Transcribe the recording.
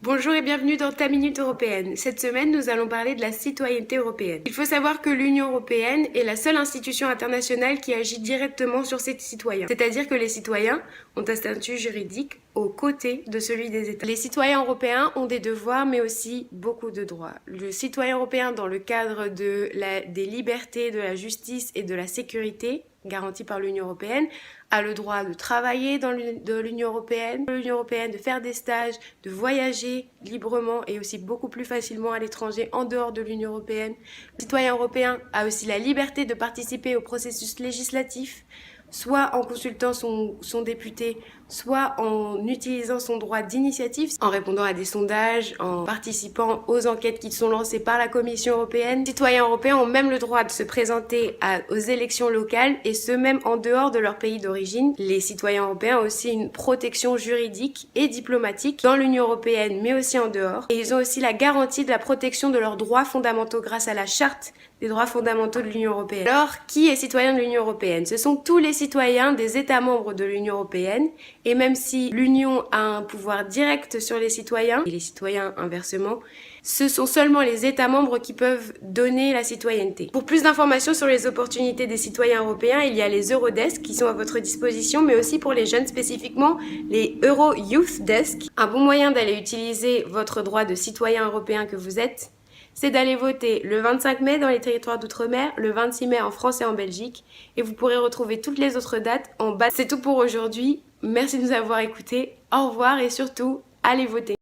Bonjour et bienvenue dans ta Minute Européenne. Cette semaine, nous allons parler de la citoyenneté européenne. Il faut savoir que l'Union Européenne est la seule institution internationale qui agit directement sur ses citoyens. C'est-à-dire que les citoyens ont un statut juridique aux côtés de celui des États. Les citoyens européens ont des devoirs mais aussi beaucoup de droits. Le citoyen européen, dans le cadre des libertés, de la justice et de la sécurité garantie par l'Union européenne, a le droit de travailler dans l'Union européenne, de faire des stages, de voyager librement et aussi beaucoup plus facilement à l'étranger en dehors de l'Union européenne. Le citoyen européen a aussi la liberté de participer au processus législatif, soit en consultant son député, soit en utilisant son droit d'initiative, en répondant à des sondages, en participant aux enquêtes qui sont lancées par la Commission européenne. Les citoyens européens ont même le droit de se présenter aux élections locales, et ce même en dehors de leur pays d'origine. Les citoyens européens ont aussi une protection juridique et diplomatique dans l'Union européenne, mais aussi en dehors. Et ils ont aussi la garantie de la protection de leurs droits fondamentaux grâce à la Charte des droits fondamentaux de l'Union européenne. Alors, qui est citoyen de l'Union européenne? Ce sont tous les citoyens des États membres de l'Union européenne, et même si l'Union a un pouvoir direct sur les citoyens, et les citoyens inversement, ce sont seulement les États membres qui peuvent donner la citoyenneté. Pour plus d'informations sur les opportunités des citoyens européens, il y a les Eurodesk qui sont à votre disposition, mais aussi pour les jeunes spécifiquement, les Euro Youth Desk. Un bon moyen d'aller utiliser votre droit de citoyen européen que vous êtes, c'est d'aller voter le 25 mai dans les territoires d'outre-mer, le 26 mai en France et en Belgique, et vous pourrez retrouver toutes les autres dates en bas. C'est tout pour aujourd'hui, merci de nous avoir écoutés, au revoir et surtout, allez voter.